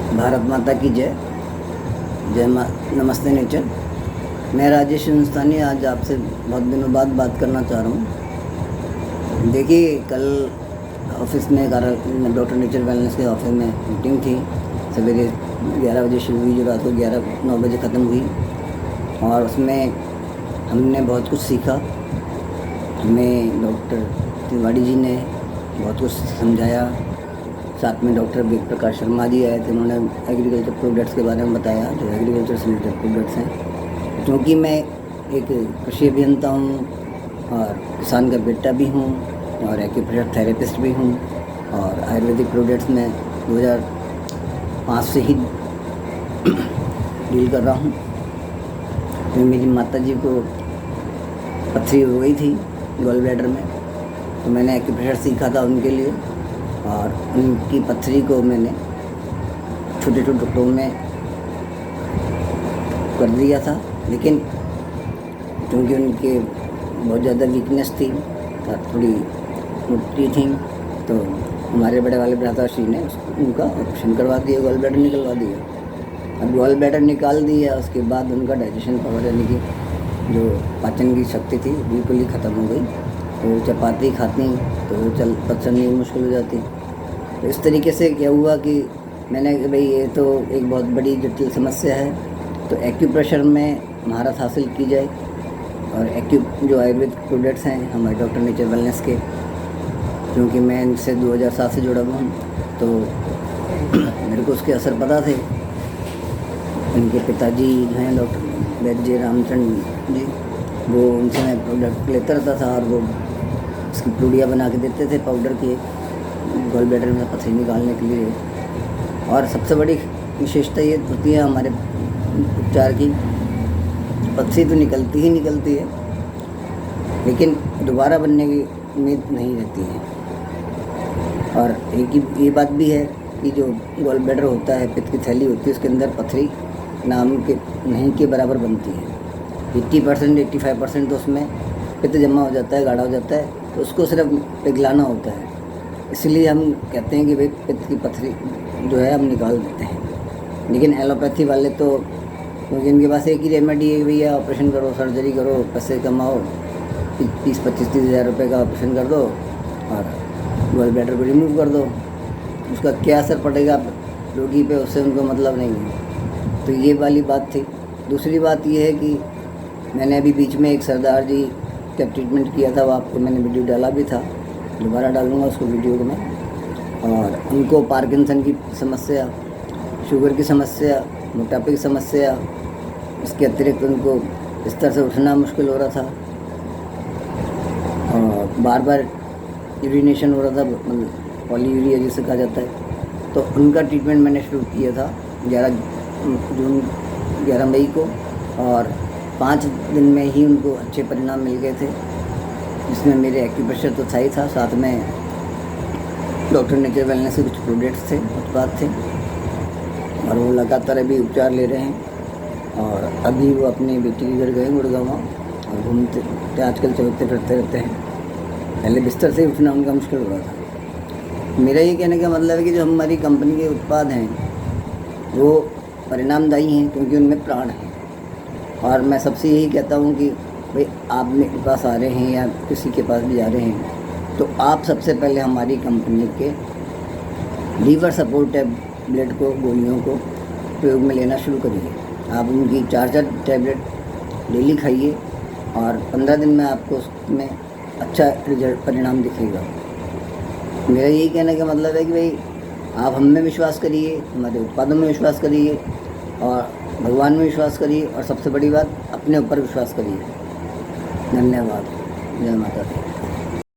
भारत माता की जय। नमस्ते नेचर। मैं राजेश हिंदुस्तानी आज आपसे बहुत दिनों बाद बात करना चाह रहा हूँ। देखिए, कल ऑफिस में डॉक्टर नेचर वेलनेस के ऑफिस में मीटिंग थी। सवेरे 11 बजे शुरू हुई, जो रात को 9 बजे ख़त्म हुई, और उसमें हमने बहुत कुछ सीखा। हमें डॉक्टर तिवारी जी ने बहुत कुछ समझाया। साथ में डॉक्टर वेद प्रकाश शर्मा जी आए थे। उन्होंने एग्रीकल्चर प्रोडक्ट्स के बारे में बताया, जो एग्रीकल्चर से रिलेटेड प्रोडक्ट्स हैं। क्योंकि मैं एक कृषि अभियंता हूँ और किसान का बेटा भी हूँ और एक्यूप्रेशर थेरेपिस्ट भी हूँ, और आयुर्वेदिक प्रोडक्ट्स में 2005 से ही डील कर रहा हूँ। तो मेरी माता जी को पथरी हो गई थी गॉल ब्लैडर में, तो मैंने एक्यूप्रेशर सीखा था उनके लिए, और उनकी पथरी को मैंने छोटे छोटे टुकड़ों में कर दिया था। लेकिन क्योंकि उनके बहुत ज़्यादा वीकनेस थी और थोड़ी मोटी थी, तो हमारे बड़े वाले भ्राताश्री ने उनका ऑपरेशन करवा दिया, गॉल ब्लैडर निकलवा दिया। अब गॉल ब्लैडर निकाल दिया, उसके बाद उनका डाइजेशन पावर, यानी कि जो पाचन की शक्ति थी, बिल्कुल ही ख़त्म हो गई। तो चपाती खाती तो पचनी मुश्किल हो जाती। तो इस तरीके से क्या हुआ कि मैंने भाई ये तो एक बहुत बड़ी जटिल समस्या है, तो एक्यूप्रेशर में महारत हासिल की जाए। और जो आयुर्वेद प्रोडक्ट्स हैं हमारे डॉक्टर नेचर वेलनेस के, क्योंकि मैं इनसे 2007 से जुड़ा हुआ हूँ, तो मेरे को उसके असर पता थे। उनके पिताजी जो हैं डॉक्टर वैद्य रामचंद्र जी, वो उनसे मैं प्रोडक्ट लेता रहता था, और वो उसकी पुड़िया बना के देते थे पाउडर की, गॉल ब्लैडर में पथरी निकालने के लिए। और सबसे बड़ी विशेषता ये होती है हमारे उपचार की, पथरी तो निकलती ही निकलती है, लेकिन दोबारा बनने की उम्मीद नहीं रहती है। और एक ये बात भी है कि जो गॉल ब्लैडर होता है, पित्त की थैली होती है, उसके अंदर पथरी नाम के नहीं के बराबर बनती है। 80% 85% तो उसमें पित्त जमा हो जाता है, गाढ़ा हो जाता है, तो उसको सिर्फ पिघलाना होता है। इसलिए हम कहते हैं कि भाई पित्त की पथरी जो है हम निकाल देते हैं। लेकिन एलोपैथी वाले तो, क्योंकि इनके पास एक ही रेमेडी है, भैया ऑपरेशन करो, सर्जरी करो, पैसे कमाओ, 20-25-30 हज़ार रुपये का ऑपरेशन कर दो और गॉल ब्लैडर को रिमूव कर दो। उसका क्या असर पड़ेगा रोगी पे, उससे उनको मतलब नहीं है। तो ये वाली बात थी। दूसरी बात ये है कि मैंने अभी बीच में एक सरदार जी का ट्रीटमेंट किया था, वो आपको मैंने वीडियो डाला भी था, दोबारा डालूँगा उसको वीडियो को मैं। और उनको पार्किंसन की समस्या, शुगर की समस्या, मोटापे की समस्या, इसके अतिरिक्त उनको इस तरह से उठना मुश्किल हो रहा था, और बार बार यूरिनेशन हो रहा था, मतलब पॉलीयूरिया जिसे कहा जाता है। तो उनका ट्रीटमेंट मैंने शुरू किया था 11 मई को, और 5 दिन में ही उनको अच्छे परिणाम मिल गए थे, जिसमें मेरे एक्यूप्रेशर तो था ही था, साथ में डॉक्टर नेचर वेलनेस के कुछ प्रोडक्ट्स थे, उत्पाद थे, और वो लगातार अभी उपचार ले रहे हैं। और अभी वो अपनी बेटी के घर गए गुड़गांव, और घूमते आजकल चलते फिरते रहते हैं। पहले बिस्तर से उठना उनका मुश्किल हो रहा था। मेरा ये कहने का मतलब है कि जो हमारी कंपनी के उत्पाद हैं वो परिणामदायी हैं, क्योंकि उनमें प्राण है। और मैं सबसे यही कहता हूँ कि भाई आप मेरे पास आ रहे हैं या किसी के पास भी आ रहे हैं, तो आप सबसे पहले हमारी कंपनी के लीवर सपोर्ट टैबलेट को, गोलियों को प्रयोग में लेना शुरू करिए। आप उनकी 4 टैबलेट डेली खाइए, और 15 दिन में आपको उसमें अच्छा रिजल्ट परिणाम दिखेगा। मेरा यही कहने का मतलब है कि भाई आप हम में विश्वास करिए, हमारे उत्पादों में विश्वास करिए, और भगवान में विश्वास करिए, और सबसे बड़ी बात अपने ऊपर विश्वास करिए। धन्यवाद। जय माता दी।